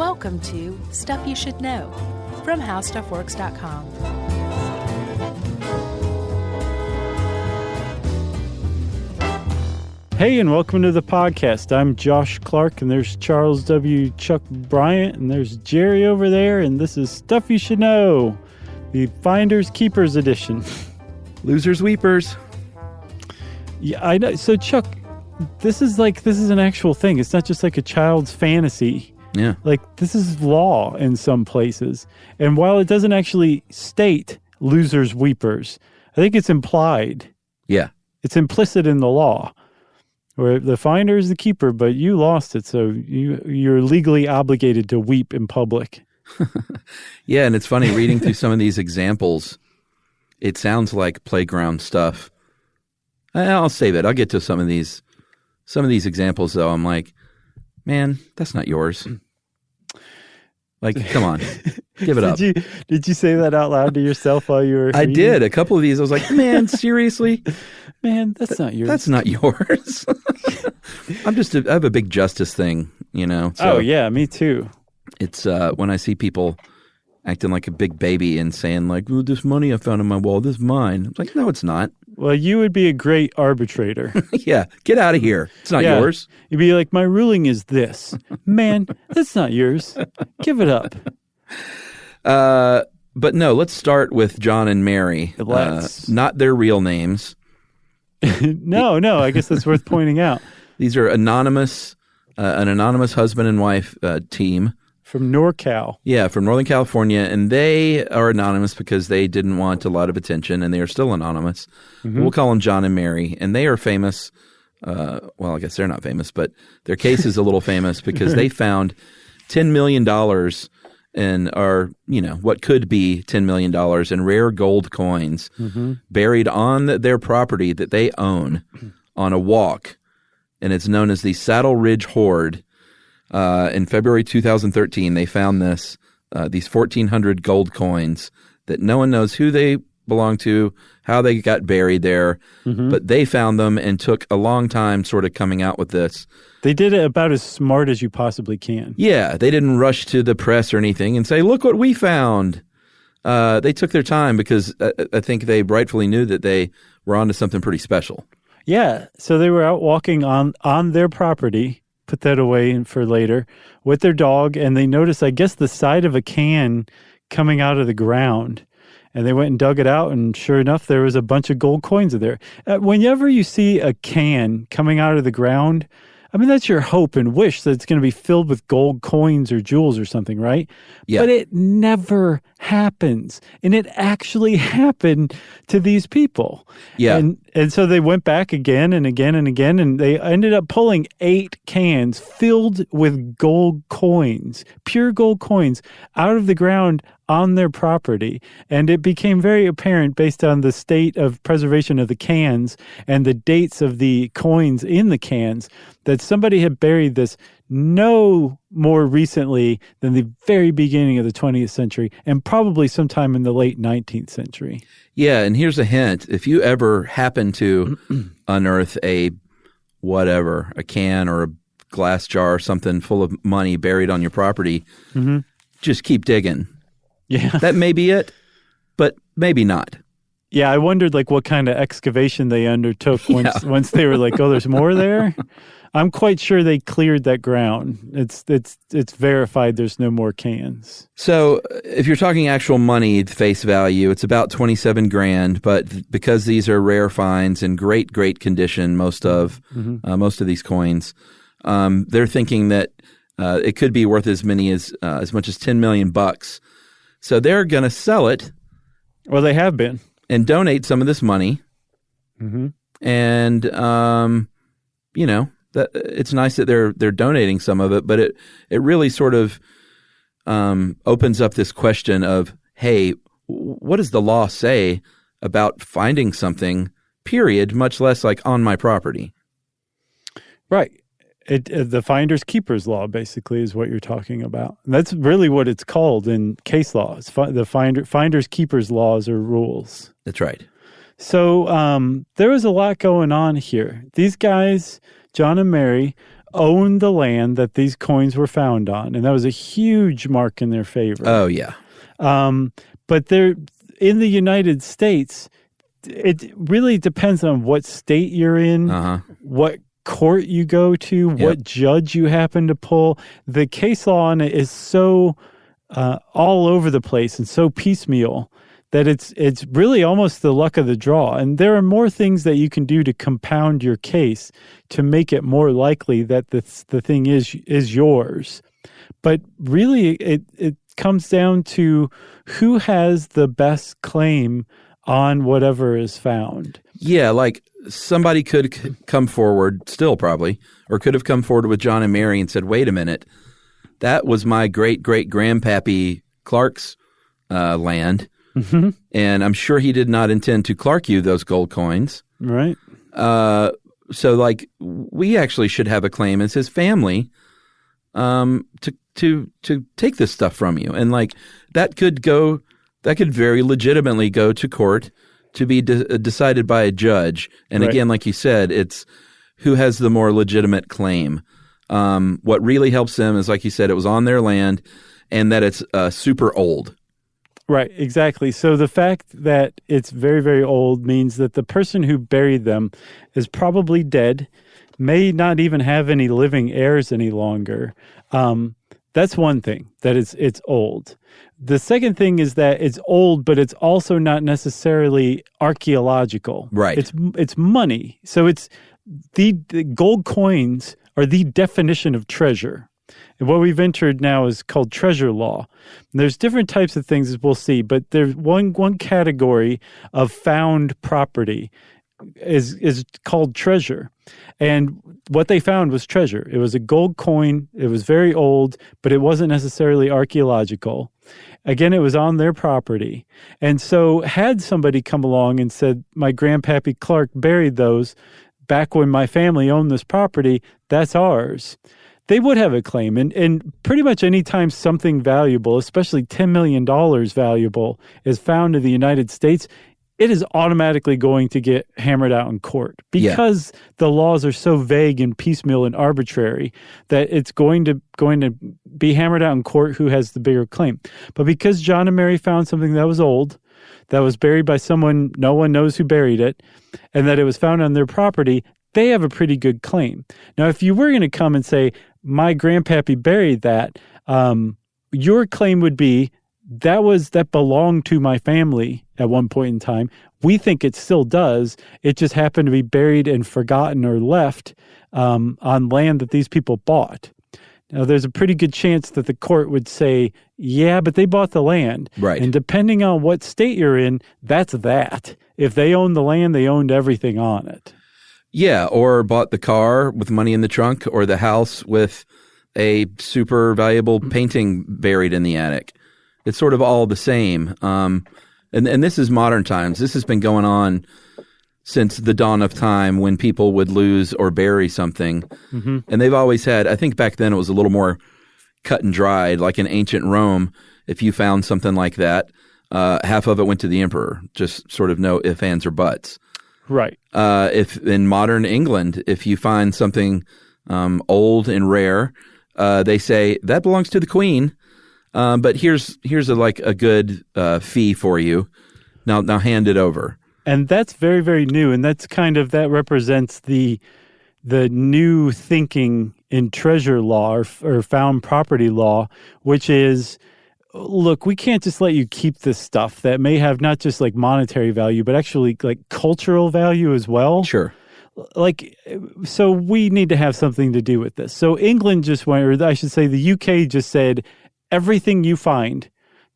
Welcome to Stuff You Should Know from HowStuffWorks.com. Hey, and welcome to the podcast. I'm Josh Clark, and there's Charles W. Chuck Bryant, and there's Jerry over there, and this is Stuff You Should Know, the Finders Keepers edition. Losers Weepers. Yeah, I know. So, Chuck, this is an actual thing. It's not just like a child's fantasy. Yeah. Like, this is law in some places. And while it doesn't actually state losers weepers, I think it's implied. Yeah. It's implicit in the law. Where the finder is the keeper, but you lost it, so you're legally obligated to weep in public. Yeah, and it's funny, reading through some of these examples, it sounds like playground stuff. I'll save it. I'll get to some of these examples, though. I'm like, man, that's not yours. Like, come on, give it up. Did you say that out loud to yourself while you were I reading? did. A couple of these, I was like, man, seriously? Man, that's not yours. That's not yours. I have a big justice thing, you know. So oh, yeah, me too. It's when I see people acting like a big baby and saying like, "Ooh, this money I found on my wall, this is mine." I'm like, no, it's not. Well, you would be a great arbitrator. Yeah, get out of here. It's not yours. You'd be like, my ruling is this. Man, that's not yours. Give it up. But no, let's start with John and Mary. Not their real names. No, I guess that's worth pointing out. These are anonymous, an anonymous husband and wife team. From NorCal. Yeah, from Northern California. And they are anonymous because they didn't want a lot of attention, and they are still anonymous. Mm-hmm. We'll call them John and Mary. And they are famous. Well, I guess they're not famous, but their case is a little famous because they found $10 million what could be $10 million in rare gold coins buried on their property that they own on a walk. And it's known as the Saddle Ridge Hoard. In February 2013, they found these 1,400 gold coins that no one knows who they belong to, how they got buried there, but they found them and took a long time sort of coming out with this. They did it about as smart as you possibly can. Yeah, they didn't rush to the press or anything and say, look what we found. They took their time because I think they rightfully knew that they were onto something pretty special. Yeah, so they were out walking on their property, put that away for later, with their dog, and they noticed, I guess, the side of a can coming out of the ground. And they went and dug it out, and sure enough, there was a bunch of gold coins in there. Whenever you see a can coming out of the ground, I mean, that's your hope and wish that it's going to be filled with gold coins or jewels or something, right? Yeah. But it never happens. And it actually happened to these people. Yeah. And so they went back again and again and again, and they ended up pulling 8 cans filled with gold coins, pure gold coins, out of the ground on their property. And it became very apparent based on the state of preservation of the cans and the dates of the coins in the cans that somebody had buried this no more recently than the very beginning of the 20th century and probably sometime in the late 19th century. Yeah, and here's a hint. If you ever happen to unearth a can or a glass jar or something full of money buried on your property, just keep digging. Yeah. That may be it, but maybe not. Yeah, I wondered what kind of excavation they undertook once they were like, oh, there's more there? I'm quite sure they cleared that ground. It's verified there's no more cans. So if you're talking actual money face value, it's about $27,000, but because these are rare finds in great condition, most of these coins, they're thinking that it could be worth as much as $10 million. So they're going to sell it. Well, they have been. And donate some of this money. And, that it's nice that they're donating some of it, but it really sort of opens up this question of, hey, what does the law say about finding something, period, much less like on my property? Right. The finder's keeper's law basically is what you're talking about. And that's really what it's called in case law. It's the finder's keeper's laws or rules. That's right. So there was a lot going on here. These guys, John and Mary, owned the land that these coins were found on, and that was a huge mark in their favor. Oh, yeah. But they're in the United States, it really depends on what state you're in, what court you go to, what judge you happen to pull. The case law on it is so all over the place and so piecemeal that it's really almost the luck of the draw. And there are more things that you can do to compound your case to make it more likely that the thing is yours. But really, it comes down to who has the best claim on whatever is found. Yeah, like somebody could come forward, still probably, or could have come forward with John and Mary and said, wait a minute, that was my great-great-grandpappy Clark's land. Mm-hmm. And I'm sure he did not intend to Clark you those gold coins. Right. So, like, we actually should have a claim as his family to take this stuff from you. And, like, that could very legitimately go to court to be decided by a judge. And again, like you said, it's who has the more legitimate claim. What really helps them is, like you said, it was on their land and that it's super old. Right, exactly. So the fact that it's very, very old means that the person who buried them is probably dead, may not even have any living heirs any longer. That's one thing, that it's old. The second thing is that it's old, but it's also not necessarily archaeological. Right. It's money. So it's the gold coins are the definition of treasure. And what we've entered now is called treasure law. And there's different types of things, as we'll see, but there's one category of found property is called treasure. And what they found was treasure. It was a gold coin. It was very old, but it wasn't necessarily archaeological. Again, it was on their property. And so had somebody come along and said, my grandpappy Clark buried those back when my family owned this property, that's ours, they would have a claim. And pretty much any time something valuable, especially $10 million valuable, is found in the United States, it is automatically going to get hammered out in court because the laws are so vague and piecemeal and arbitrary that it's going to be hammered out in court who has the bigger claim. But because John and Mary found something that was old, that was buried by someone, no one knows who buried it, and that it was found on their property, they have a pretty good claim. Now, if you were going to come and say, my grandpappy buried that, your claim would be, that belonged to my family at one point in time. We think it still does. It just happened to be buried and forgotten or left on land that these people bought. Now, there's a pretty good chance that the court would say, yeah, but they bought the land. Right. And depending on what state you're in, that's that. If they owned the land, they owned everything on it. Yeah, or bought the car with money in the trunk, or the house with a super valuable painting buried in the attic. It's sort of all the same. And this is modern times. This has been going on since the dawn of time when people would lose or bury something. Mm-hmm. And they've always had, I think back then it was a little more cut and dried, like in ancient Rome. If you found something like that, half of it went to the emperor, just sort of no ifs, ands, or buts. Right. If in modern England, if you find something old and rare, they say that belongs to the Queen. But here's a good fee for you. Now hand it over. And that's very, very new. And that's that represents the new thinking in treasure law or found property law, which is, look, we can't just let you keep this stuff that may have not just like monetary value, but actually like cultural value as well. Sure. So we need to have something to do with this. So England just went, or I should say the UK just said, everything you find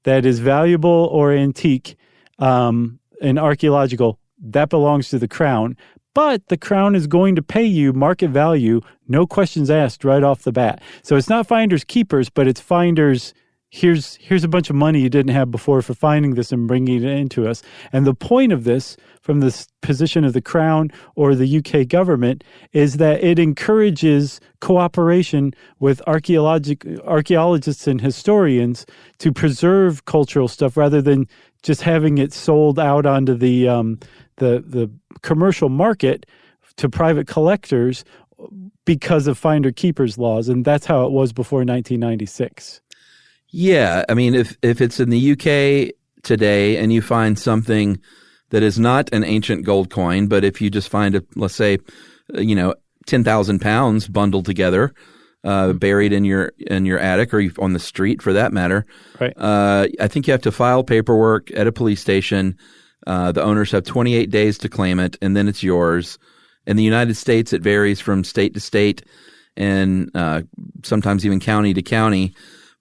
that is valuable or antique and archaeological, that belongs to the Crown. But the Crown is going to pay you market value, no questions asked right off the bat. So it's not finders keepers, but it's finders, here's a bunch of money you didn't have before for finding this and bringing it into us. And the point of this, from this position of the Crown or the UK government, is that it encourages cooperation with archaeologists and historians to preserve cultural stuff rather than just having it sold out onto the commercial market to private collectors because of finder keepers laws, and that's how it was before 1996. Yeah, I mean, if it's in the UK today and you find something that is not an ancient gold coin, but if you just find let's say, 10,000 pounds bundled together, buried in your attic or on the street for that matter, right? I think you have to file paperwork at a police station. The owners have 28 days to claim it, and then it's yours. In the United States, it varies from state to state and sometimes even county to county.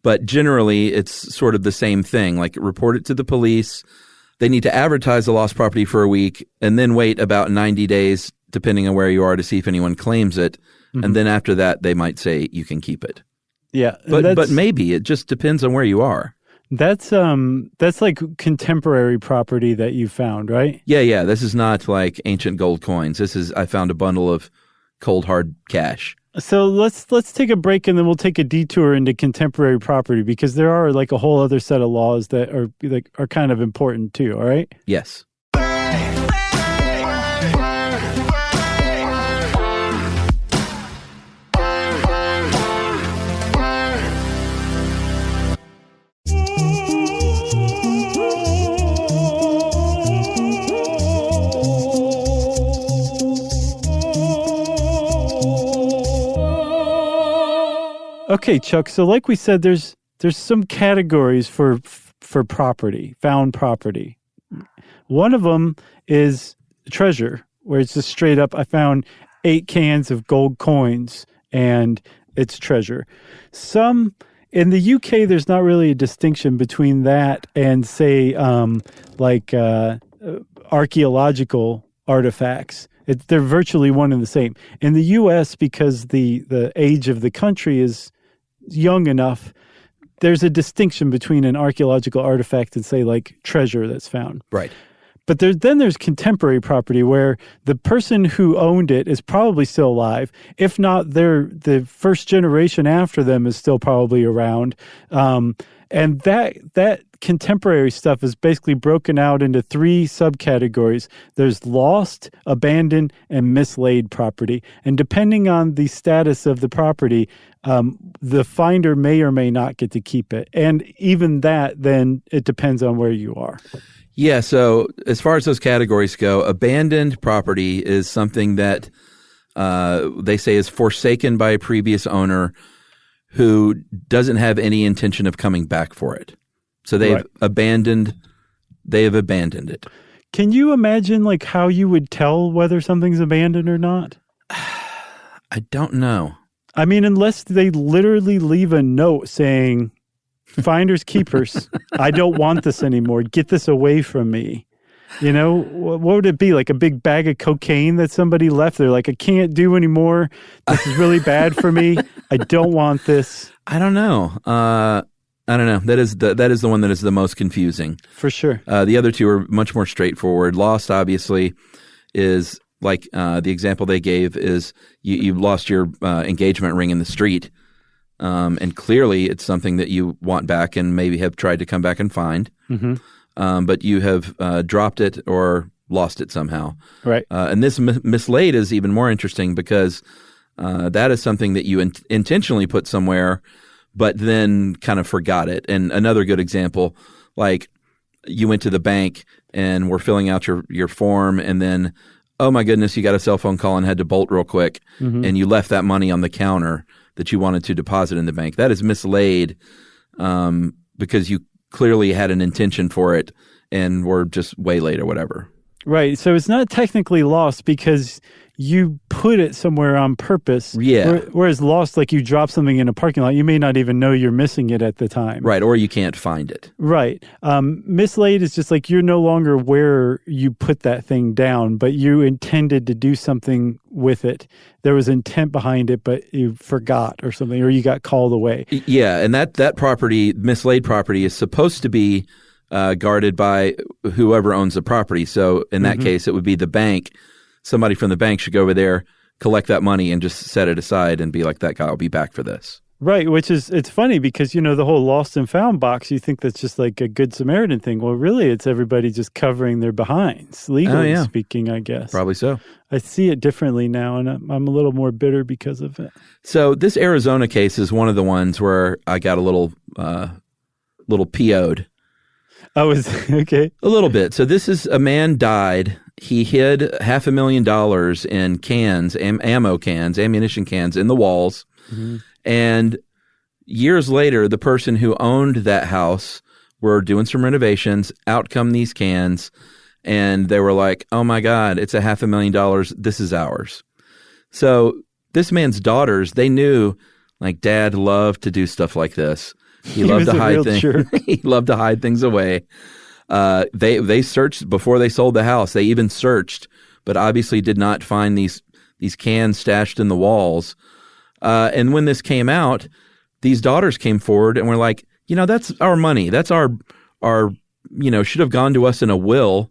But generally, it's sort of the same thing. Like, report it to the police. They need to advertise the lost property for a week and then wait about 90 days, depending on where you are, to see if anyone claims it. Mm-hmm. And then after that, they might say you can keep it. Yeah. But maybe. It just depends on where you are. That's like contemporary property that you found, right? Yeah. This is not like ancient gold coins. I found a bundle of cold, hard cash. So let's take a break, and then we'll take a detour into contemporary property, because there are like a whole other set of laws that are kind of important too. All right? Yes. Okay, Chuck. So like we said, there's some categories for property, found property. One of them is treasure, where it's just straight up, I found 8 cans of gold coins and it's treasure. In the UK, there's not really a distinction between that and, say, archaeological artifacts. They're virtually one and the same. In the U.S., because the age of the country is young enough, there's a distinction between an archaeological artifact and, say, like treasure that's found. Right. But there's contemporary property where the person who owned it is probably still alive. If not, the first generation after them is still probably around. And that contemporary stuff is basically broken out into 3 subcategories. There's lost, abandoned, and mislaid property. And depending on the status of the property, the finder may or may not get to keep it. And even that, then it depends on where you are. Yeah, so as far as those categories go, abandoned property is something that they say is forsaken by a previous owner who doesn't have any intention of coming back for it. So they've abandoned it. Can you imagine like how you would tell whether something's abandoned or not? I don't know. I mean, unless they literally leave a note saying, finders keepers, I don't want this anymore. Get this away from me. You know, what would it be? Like a big bag of cocaine that somebody left? They're like, I can't do anymore. This is really bad for me. I don't want this. I don't know. I don't know. That is the one that is the most confusing. For sure. The other two are much more straightforward. Lost, obviously, is like the example they gave is you lost your engagement ring in the street. And clearly it's something that you want back and maybe have tried to come back and find. Mm-hmm. But you have dropped it or lost it somehow. Right. And this mislaid is even more interesting because that is something that you intentionally put somewhere but then kind of forgot it. And another good example, like you went to the bank and were filling out your form and then, oh my goodness, you got a cell phone call and had to bolt real quick, and you left that money on the counter that you wanted to deposit in the bank. That is mislaid because you clearly had an intention for it and were just way late or whatever. Right. So it's not technically lost because you put it somewhere on purpose. Yeah. Whereas lost, like you drop something in a parking lot, you may not even know you're missing it at the time. Right. Or you can't find it. Right. Mislaid is just like you're no longer where you put that thing down, but you intended to do something with it. There was intent behind it, but you forgot or something, or you got called away. Yeah. And that property, mislaid property, is supposed to be guarded by whoever owns the property. So in that case, it would be the bank. Somebody from the bank should go over there, collect that money, and just set it aside and be like, that guy will be back for this. Right, it's funny because, the whole lost and found box, you think that's just like a Good Samaritan thing. Well, really, it's everybody just covering their behinds, legally speaking, I guess. Probably so. I see it differently now, and I'm a little more bitter because of it. So this Arizona case is one of the ones where I got a little PO'd. Oh, okay. A little bit. So this is a man died. He hid $500,000 in cans, ammunition cans in the walls. Mm-hmm. And years later, the person who owned that house were doing some renovations. Out come these cans, and they were like, "Oh my God, it's $500,000. This is ours." So this man's daughters, they knew, like, Dad loved to do stuff like this. He loved to hide things. He loved to hide things away. They searched before they sold the house. They even searched, but obviously did not find these cans stashed in the walls. And when this came out, these daughters came forward and were like, that's our money. That's our should have gone to us in a will,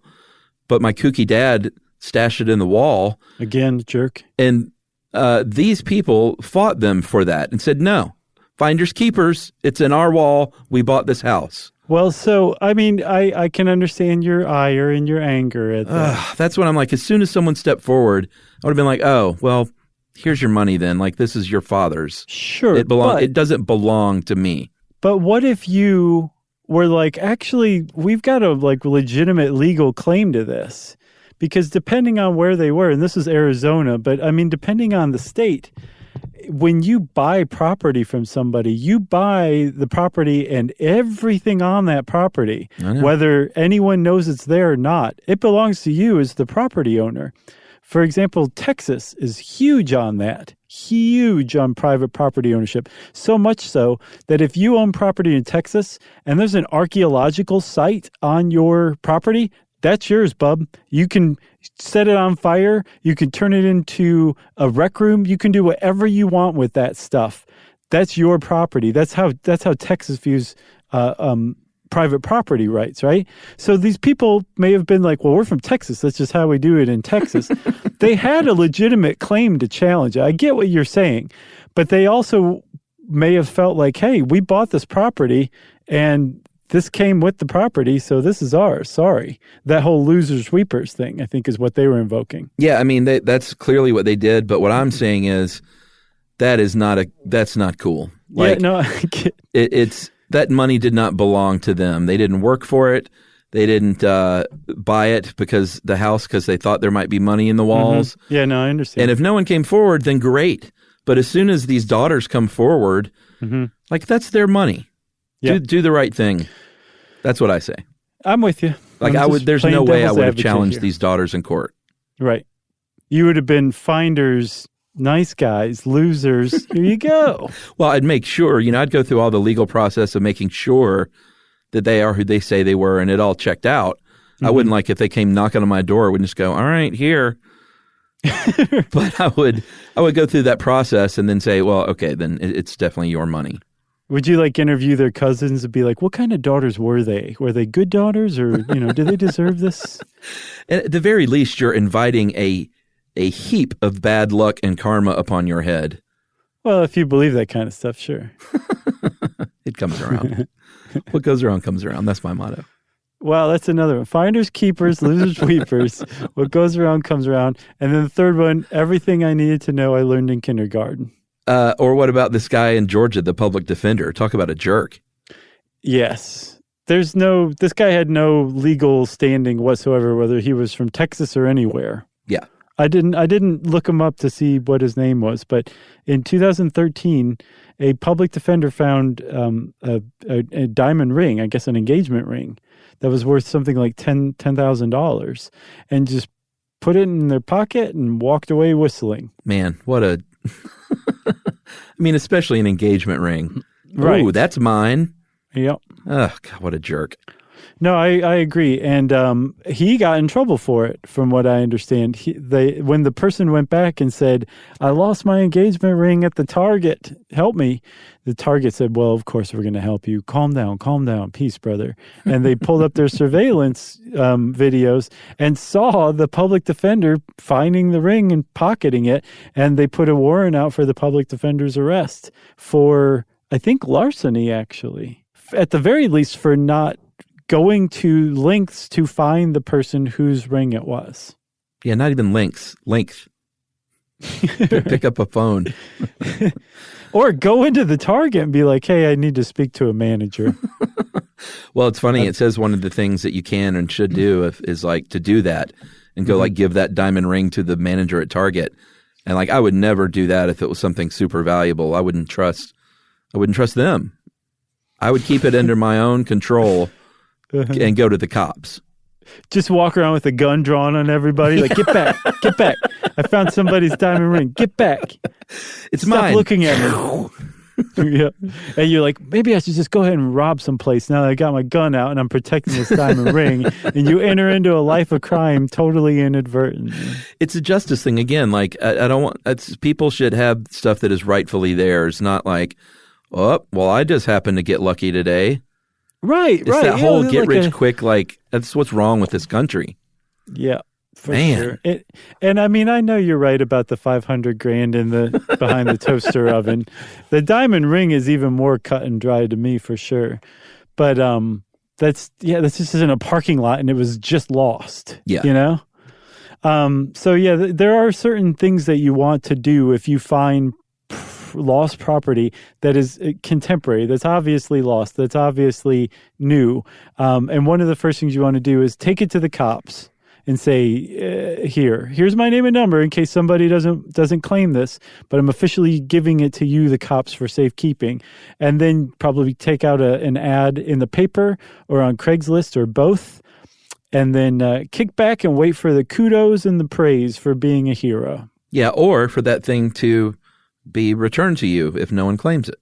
but my kooky dad stashed it in the wall. Again, jerk. And these people fought them for that and said, no, finders keepers. It's in our wall. We bought this house. Well, so, I mean, I can understand your ire and your anger at that. That's what I'm like. As soon as someone stepped forward, I would have been like, oh, well, here's your money then. Like, this is your father's. Sure. It doesn't belong to me. But what if you were like, actually, we've got a legitimate legal claim to this? Because depending on where they were, and this is Arizona, but I mean, depending on the state, when you buy property from somebody, you buy the property and everything on that property, whether anyone knows it's there or not, it belongs to you as the property owner. For example, Texas is huge on that, huge on private property ownership. So much so that if you own property in Texas and there's an archaeological site on your property, that's yours, bub. You can set it on fire. You can turn it into a rec room. You can do whatever you want with that stuff. That's your property. That's how Texas views private property rights, right? So these people may have been like, well, we're from Texas. That's just how we do it in Texas. They had a legitimate claim to challenge it. I get what you're saying, but they also may have felt like, hey, we bought this property and this came with the property, so this is ours. Sorry. That whole losers sweepers thing, I think, is what they were invoking. Yeah, I mean, that's clearly what they did, but what I'm saying is that's not cool. Like, yeah, no, I get it's that money did not belong to them. They didn't work for it. They didn't buy it because they thought there might be money in the walls. Mm-hmm. Yeah, no, I understand. And if no one came forward, then great. But as soon as these daughters come forward, like, that's their money. Yeah. Do the right thing. That's what I say. I'm with you. Like, there's no way I would have challenged these daughters in court. Right. You would have been finders, nice guys, losers. Here you go. Well, I'd make sure, I'd go through all the legal process of making sure that they are who they say they were and it all checked out. I wouldn't, like, if they came knocking on my door, I wouldn't just go, all right, here. But I would go through that process and then say, well, okay, then it's definitely your money. Would you interview their cousins and be like, what kind of daughters were they? Were they good daughters or, do they deserve this? At the very least, you're inviting a heap of bad luck and karma upon your head. Well, if you believe that kind of stuff, sure. It comes around. What goes around comes around. That's my motto. Well, that's another one. Finders, keepers, losers, weepers. What goes around comes around. And then the third one, everything I needed to know I learned in kindergarten. Or what about this guy in Georgia, the public defender? Talk about a jerk. Yes. This guy had no legal standing whatsoever, whether he was from Texas or anywhere. Yeah. I didn't look him up to see what his name was, but in 2013, a public defender found a diamond ring, I guess an engagement ring, that was worth something like $10,000, and just put it in their pocket and walked away whistling. Man, what a... I mean, especially an engagement ring. Right. Ooh, that's mine. Yep. Oh, God, what a jerk. No, I agree. And he got in trouble for it, from what I understand. When the person went back and said, I lost my engagement ring at the Target, help me. The Target said, well, of course, we're going to help you. Calm down. Peace, brother. And they pulled up their surveillance videos and saw the public defender finding the ring and pocketing it. And they put a warrant out for the public defender's arrest for I think larceny, actually. At the very least, for not going to lengths to find the person whose ring it was. Yeah, not even length. Pick up a phone. Or go into the Target and be like, hey, I need to speak to a manager. Well, it's funny. It says one of the things that you can and should do is like to do that and go like give that diamond ring to the manager at Target. And like I would never do that if it was something super valuable. I wouldn't trust them. I would keep it under my own control and go to the cops. Just walk around with a gun drawn on everybody, like, get back, get back. I found somebody's diamond ring. Get back. It's Stop mine. looking at me. Yeah. And you're like, maybe I should just go ahead and rob someplace now that I got my gun out and I'm protecting this diamond ring. And you enter into a life of crime totally inadvertently. It's a justice thing again. Like I don't want. People should have stuff that is rightfully theirs, not like, oh, well, I just happened to get lucky today. Right, it's right. That whole get rich quick, like that's what's wrong with this country. Yeah, for sure. And I mean, I know you're right about the $500,000 in the behind the toaster oven. The diamond ring is even more cut and dry to me for sure. But that's just in a parking lot and it was just lost. Yeah, you know. So yeah, there are certain things that you want to do if you find lost property that is contemporary, that's obviously lost, that's obviously new. And one of the first things you want to do is take it to the cops and say, here's my name and number in case somebody doesn't claim this, but I'm officially giving it to you, the cops, for safekeeping. And then probably take out an ad in the paper or on Craigslist or both. And then kick back and wait for the kudos and the praise for being a hero. Yeah, or for that thing to be returned to you if no one claims it.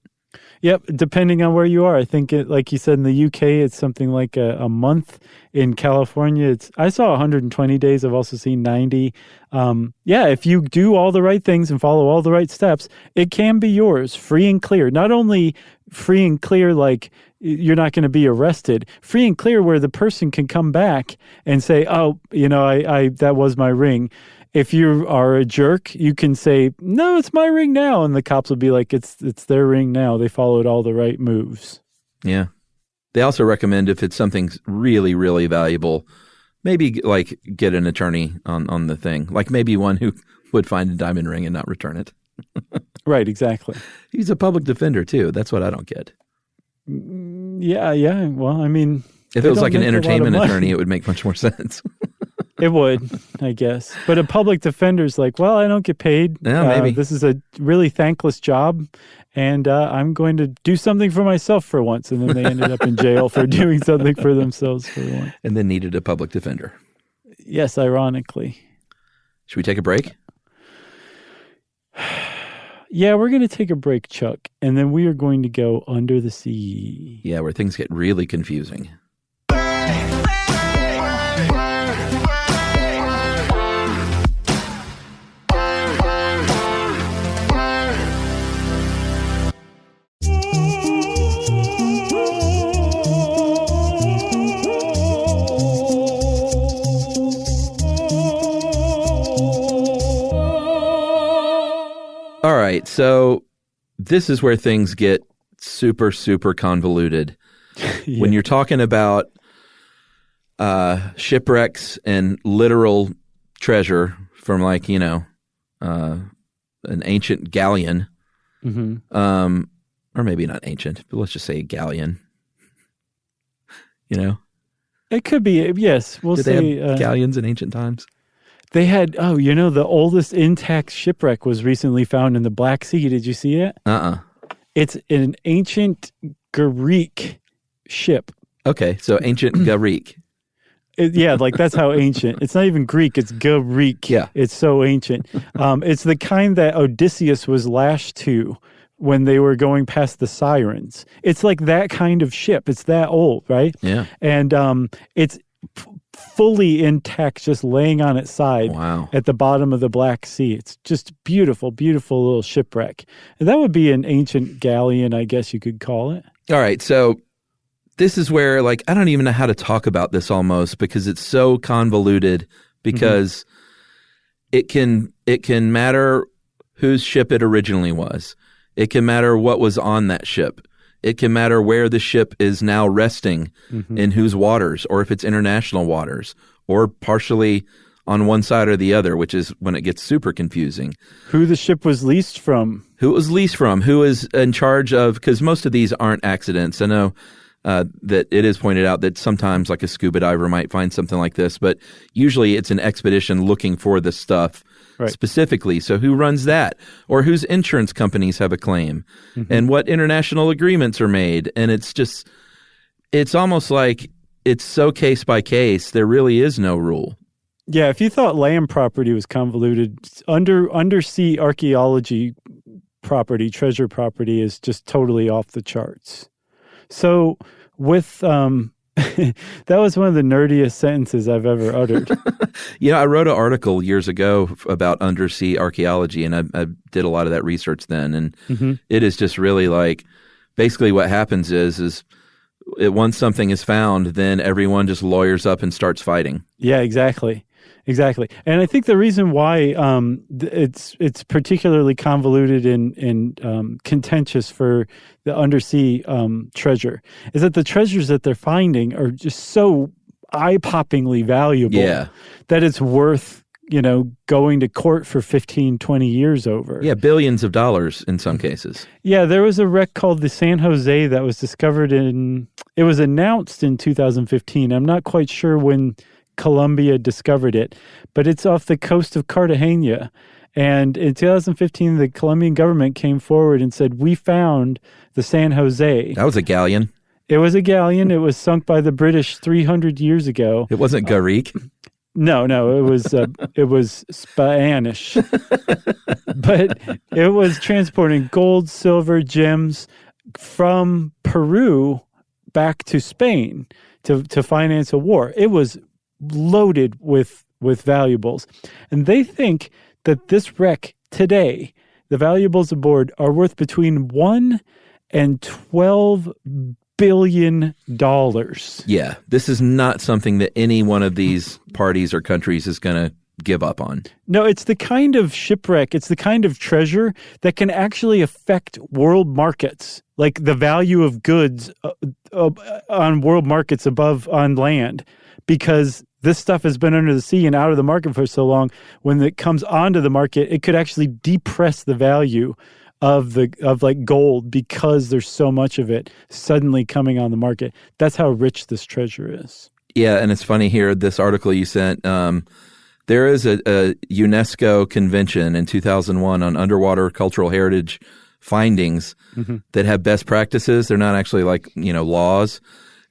Yep, depending on where you are. I think, like you said, in the UK, it's something like a month. In California, I saw 120 days. I've also seen 90. If you do all the right things and follow all the right steps, it can be yours, free and clear. Not only free and clear, like you're not going to be arrested, free and clear where the person can come back and say, oh, I that was my ring. If you are a jerk, you can say, no, it's my ring now. And the cops will be like, it's their ring now. They followed all the right moves. Yeah. They also recommend if it's something really, really valuable, maybe like get an attorney on the thing. Like maybe one who would find a diamond ring and not return it. Right, exactly. He's a public defender too. That's what I don't get. Yeah. Well, I mean, if it was like an entertainment attorney, it would make much more sense. It would, I guess. But a public defender's like, well, I don't get paid. Yeah, maybe. This is a really thankless job, and I'm going to do something for myself for once. And then they ended up in jail for doing something for themselves for once. And then needed a public defender. Yes, ironically. Should we take a break? Yeah, we're going to take a break, Chuck. And then we are going to go under the sea. Yeah, where things get really confusing. All right, so this is where things get super, super convoluted. Yeah. When you're talking about shipwrecks and literal treasure from like, an ancient galleon, or maybe not ancient, but let's just say a galleon, It could be, yes. Did they have galleons in ancient times? They had, the oldest intact shipwreck was recently found in the Black Sea. Did you see it? It's an ancient Greek ship. Okay, so ancient Greek. That's how ancient. It's not even Greek, it's Greek. Yeah. It's so ancient. It's the kind that Odysseus was lashed to when they were going past the Sirens. It's like that kind of ship. It's that old, right? Yeah. And it's fully intact, just laying on its side at the bottom of the Black Sea. It's just beautiful, beautiful little shipwreck. And that would be an ancient galleon, I guess you could call it. All right, so this is where, like, I don't even know how to talk about this almost because it's so convoluted because it can matter whose ship it originally was. It can matter what was on that ship. It can matter where the ship is now resting, in whose waters, or if it's international waters, or partially on one side or the other, which is when it gets super confusing. Who the ship was leased from. Who it was leased from, who is in charge of, because most of these aren't accidents. I know that it is pointed out that sometimes like a scuba diver might find something like this, but usually it's an expedition looking for the stuff specifically. So who runs that? Or whose insurance companies have a claim? And what international agreements are made? And it's almost like it's so case by case. There really is no rule. Yeah, if you thought land property was convoluted, undersea archaeology property, treasure property is just totally off the charts. So with that was one of the nerdiest sentences I've ever uttered. I wrote an article years ago about undersea archaeology, and I did a lot of that research then. And it is just really like, basically what happens is once something is found, then everyone just lawyers up and starts fighting. Yeah, exactly. And I think the reason why it's particularly convoluted and contentious for the undersea treasure is that the treasures that they're finding are just so eye-poppingly valuable that it's worth, going to court for 15, 20 years over. Yeah, billions of dollars in some cases. Yeah, there was a wreck called the San Jose that was discovered it was announced in 2015. I'm not quite sure when Colombia discovered it, but it's off the coast of Cartagena. And in 2015, the Colombian government came forward and said, we found the San Jose. That was a galleon. It was a galleon. It was sunk by the British 300 years ago. It wasn't Garrick. No, it was Spanish. But it was transporting gold, silver, gems from Peru back to Spain to finance a war. It was loaded with valuables. And they think that this wreck today, the valuables aboard are worth between $1 and $12 billion. Yeah, this is not something that any one of these parties or countries is going to give up on. No, it's the kind of shipwreck, it's the kind of treasure that can actually affect world markets, like the value of goods on world markets above on land, because this stuff has been under the sea and out of the market for so long. When it comes onto the market, it could actually depress the value of like gold because there's so much of it suddenly coming on the market. That's how rich this treasure is. Yeah, and it's funny here, this article you sent, there is a UNESCO convention in 2001 on underwater cultural heritage findings that have best practices. They're not actually like, laws.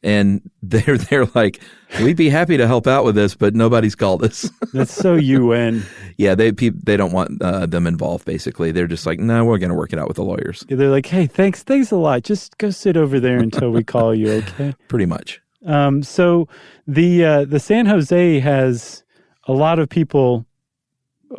And they're like, we'd be happy to help out with this, but nobody's called us. That's so UN. Yeah, they don't want them involved, basically. They're just like, no, we're going to work it out with the lawyers. Yeah, they're like, hey, thanks a lot. Just go sit over there until we call you, okay? Pretty much. So the San Jose has a lot of people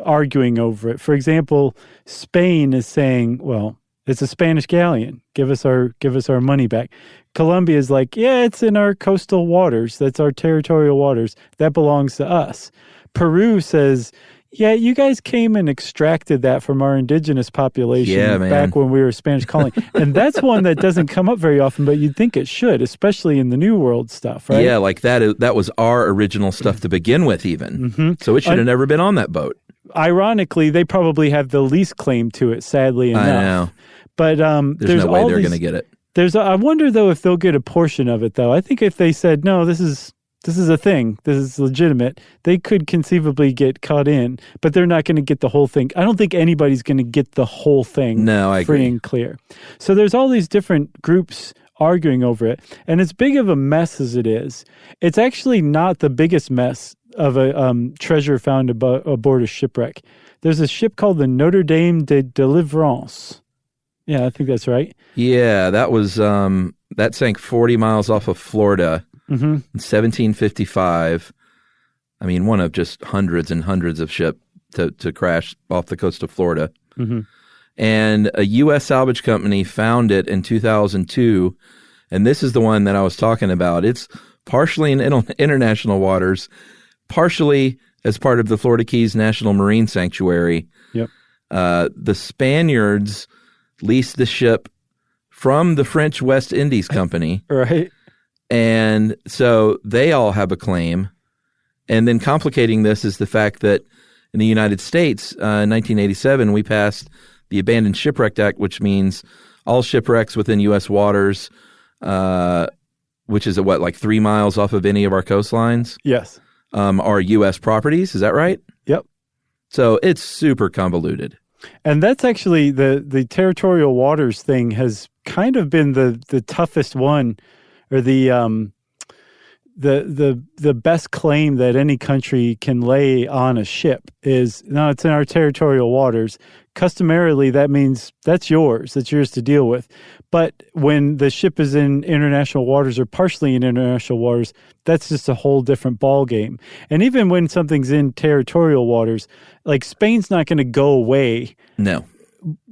arguing over it. For example, Spain is saying, well, it's a Spanish galleon. Give us our money back. Colombia is like, yeah, it's in our coastal waters. That's our territorial waters. That belongs to us. Peru says, yeah, you guys came and extracted that from our indigenous population back when we were a Spanish colony. And that's one that doesn't come up very often, but you'd think it should, especially in the New World stuff, right? Yeah, like that was our original stuff to begin with even. So it should have never been on that boat. Ironically, they probably have the least claim to it, sadly enough. I know. But there's no way they're going to get it. I wonder, though, if they'll get a portion of it, though. I think if they said, no, this is a thing, this is legitimate, they could conceivably get caught in, but they're not going to get the whole thing. I don't think anybody's going to get the whole thing free and clear. So there's all these different groups arguing over it, and as big of a mess as it is, it's actually not the biggest mess of a treasure found aboard a shipwreck. There's a ship called the Notre Dame de Delivrance. Yeah, I think that's right. Yeah, that was that sank 40 miles off of Florida in 1755. I mean, one of just hundreds and hundreds of ships to crash off the coast of Florida. And a U.S. salvage company found it in 2002, and this is the one that I was talking about. It's partially in international waters, partially as part of the Florida Keys National Marine Sanctuary. Yep. The Spaniards leased the ship from the French West Indies Company. Right. And so they all have a claim. And then complicating this is the fact that in the United States, in 1987, we passed the Abandoned Shipwreck Act, which means all shipwrecks within U.S. waters, which is like 3 miles off of any of our coastlines. Yes. Are U.S. properties. Is that right? Yep. So it's super convoluted. And that's actually the territorial waters thing has kind of been the toughest one, or the best claim that any country can lay on a ship is, no, it's in our territorial waters. Customarily, that means that's yours. That's yours to deal with. But when the ship is in international waters or partially in international waters, that's just a whole different ballgame. And even when something's in territorial waters, like Spain's not going to go away. No.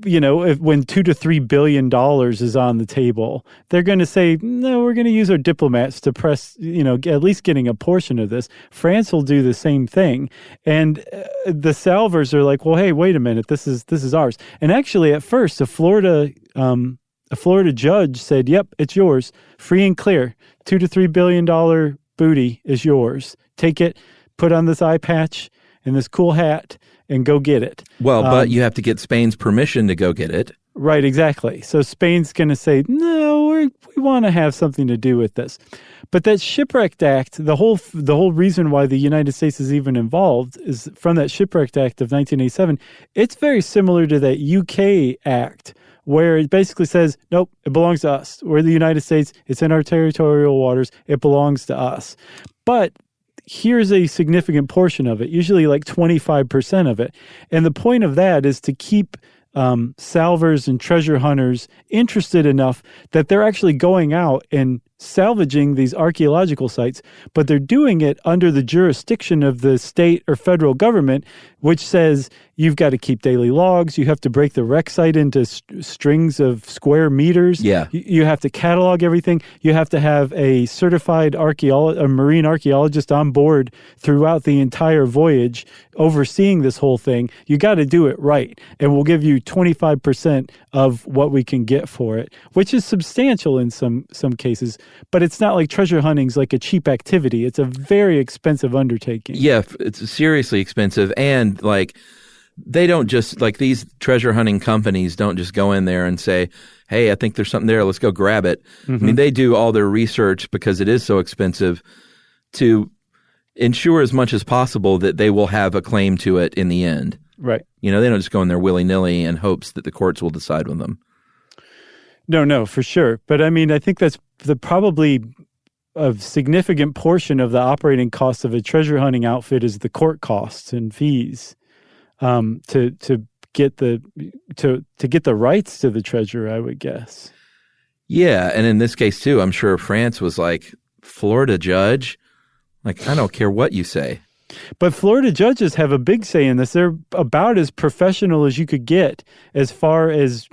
You know, when $2 to $3 billion is on the table, they're going to say, no, we're going to use our diplomats to press, at least getting a portion of this. France will do the same thing. And the salvers are like, well, hey, wait a minute, this is ours. And actually, at first, a Florida judge said, yep, it's yours, free and clear. $2 to $3 billion booty is yours. Take it, put on this eye patch and this cool hat, and go get it. Well, but you have to get Spain's permission to go get it. Right, exactly. So Spain's going to say, no, we want to have something to do with this. But that Shipwrecked Act, the whole reason why the United States is even involved is from that Shipwrecked Act of 1987. It's very similar to that UK Act, where it basically says, nope, it belongs to us. We're the United States. It's in our territorial waters. It belongs to us. But here's a significant portion of it, usually like 25% of it. And the point of that is to keep salvers and treasure hunters interested enough that they're actually going out and salvaging these archaeological sites, but they're doing it under the jurisdiction of the state or federal government, which says you've got to keep daily logs, you have to break the wreck site into strings of square meters, you have to catalog everything, you have to have a certified marine archaeologist on board throughout the entire voyage overseeing this whole thing. You got to do it right, and we'll give you 25% of what we can get for it, which is substantial in some cases. But it's not like treasure hunting's like a cheap activity. It's a very expensive undertaking. Yeah, it's seriously expensive. And like, they don't just, like, these treasure hunting companies don't just go in there and say, hey, I think there's something there, let's go grab it. Mm-hmm. I mean, they do all their research because it is so expensive to ensure as much as possible that they will have a claim to it in the end. Right. They don't just go in there willy-nilly in hopes that the courts will decide with them. No, for sure. But I mean, I think that's probably a significant portion of the operating costs of a treasure hunting outfit is the court costs and fees to get the rights to the treasure, I would guess. Yeah, and in this case too, I'm sure France was like, Florida judge, like, I don't care what you say. But Florida judges have a big say in this. They're about as professional as you could get as far as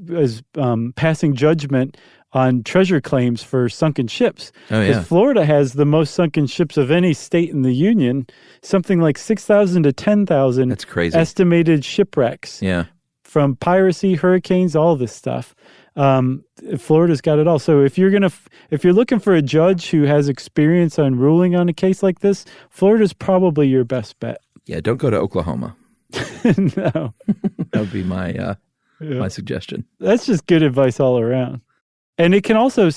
passing judgment on treasure claims for sunken ships. Oh, yeah. Florida has the most sunken ships of any state in the Union, something like 6,000 to 10,000 That's crazy. Estimated shipwrecks. Yeah. From piracy, hurricanes, all this stuff. Florida's got it all. So if you're looking for a judge who has experience on ruling on a case like this, Florida's probably your best bet. Yeah, don't go to Oklahoma. No. That would be my suggestion. That's just good advice all around. And it can also,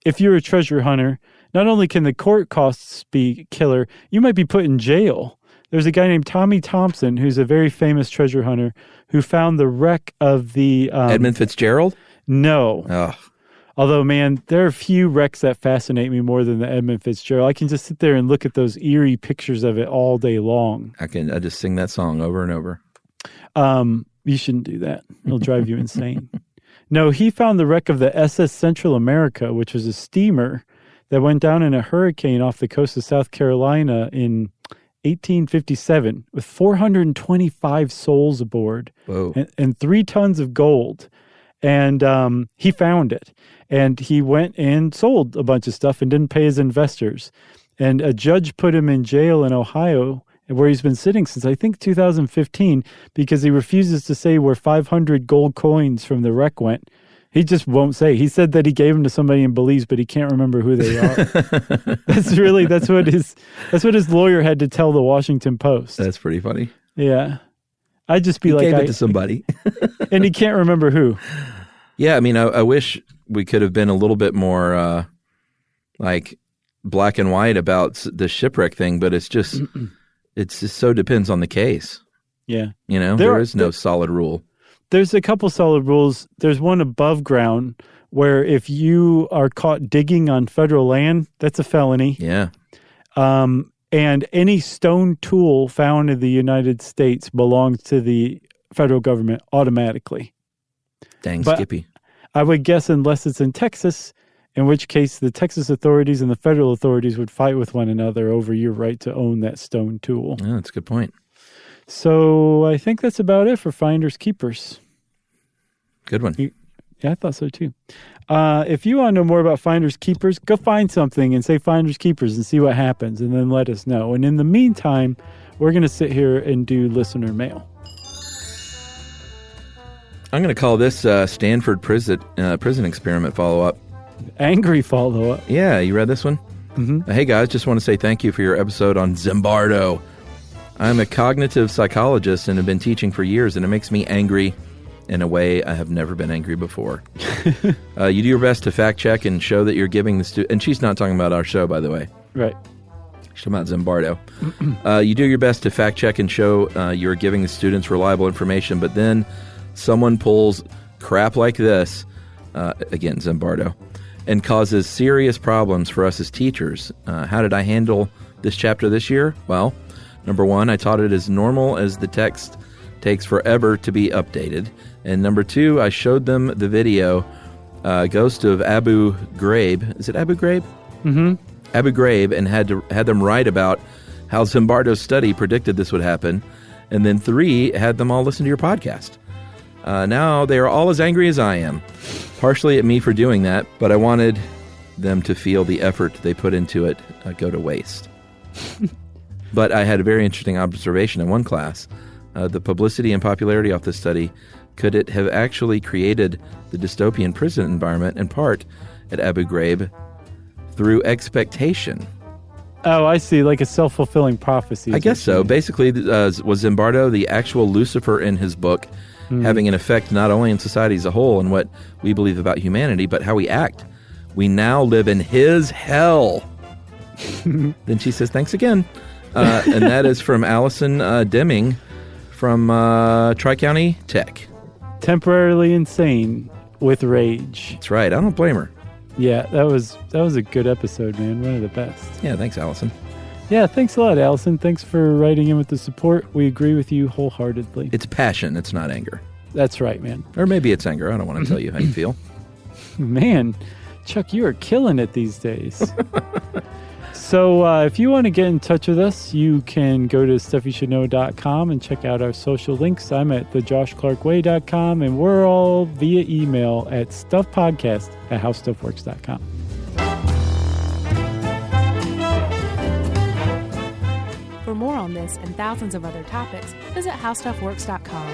if you're a treasure hunter, not only can the court costs be killer, you might be put in jail. There's a guy named Tommy Thompson, who's a very famous treasure hunter, who found the wreck of the... Edmund Fitzgerald? No. Ugh. Although, man, there are a few wrecks that fascinate me more than the Edmund Fitzgerald. I can just sit there and look at those eerie pictures of it all day long. I just sing that song over and over. You shouldn't do that. It'll drive you insane. No, he found the wreck of the SS Central America, which was a steamer that went down in a hurricane off the coast of South Carolina in 1857 with 425 souls aboard. Whoa. And 3 tons of gold. And he found it. And he went and sold a bunch of stuff and didn't pay his investors. And a judge put him in jail in Ohio where he's been sitting since, I think, 2015, because he refuses to say where 500 gold coins from the wreck went. He just won't say. He said that he gave them to somebody in Belize, but he can't remember who they are. That's what his lawyer had to tell the Washington Post. That's pretty funny. Yeah. I'd just be He like, gave it to somebody. And he can't remember who. Yeah, I mean, I wish we could have been a little bit more like black and white about the shipwreck thing, but it's just so depends on the case. Yeah. You know, there is no solid rule. There's a couple solid rules. There's one above ground where if you are caught digging on federal land, that's a felony. Yeah. And any stone tool found in the United States belongs to the federal government automatically. Dang, Skippy. I would guess unless it's in Texas, in which case the Texas authorities and the federal authorities would fight with one another over your right to own that stone tool. Yeah, that's a good point. So I think that's about it for Finders Keepers. Good one. Yeah, I thought so too. If you want to know more about Finders Keepers, go find something and say Finders Keepers and see what happens, and then let us know. And in the meantime, we're going to sit here and do listener mail. I'm going to call this Stanford prison experiment follow-up. Angry follow-up. Yeah, you read this one? Mm-hmm. Hey, guys, just want to say thank you for your episode on Zimbardo. I'm a cognitive psychologist and have been teaching for years, and it makes me angry in a way I have never been angry before. You do your best to fact-check and show that you're giving the student... And she's not talking about our show, by the way. Right. She's talking about Zimbardo. You do your best to fact-check and show you're giving the students reliable information, but then someone pulls crap like this, again, Zimbardo, and causes serious problems for us as teachers. How did I handle this chapter this year? Well, number one, I taught it as normal as the text takes forever to be updated. And number two, I showed them the video, Ghost of Abu Ghraib. Is it Abu Ghraib? Mm-hmm. Abu Ghraib, and had them write about how Zimbardo's study predicted this would happen. And then three, had them all listen to your podcast. Now they are all as angry as I am. Partially at me for doing that, but I wanted them to feel the effort they put into it go to waste. But I had a very interesting observation in one class. The publicity and popularity of this study, could it have actually created the dystopian prison environment in part at Abu Ghraib through expectation? Oh, I see, like a self-fulfilling prophecy. I guess so. Basically, was Zimbardo the actual Lucifer in his book, having an effect not only in society as a whole and what we believe about humanity, but how we act? We now live in his hell. Then she says, thanks again. And that is from Allison Deming from Tri-County Tech. Temporarily insane with rage. That's right. I don't blame her. Yeah, that was a good episode, man. One of the best. Yeah, thanks, Allison. Yeah, thanks a lot, Allison. Thanks for writing in with the support. We agree with you wholeheartedly. It's passion. It's not anger. That's right, man. Or maybe it's anger. I don't want to tell you how you feel. Man, Chuck, you are killing it these days. So if you want to get in touch with us, you can go to stuffyoushouldknow.com and check out our social links. I'm at thejoshclarkway.com, and we're all via email at stuffpodcast@howstuffworks.com. For more on this and thousands of other topics, visit howstuffworks.com.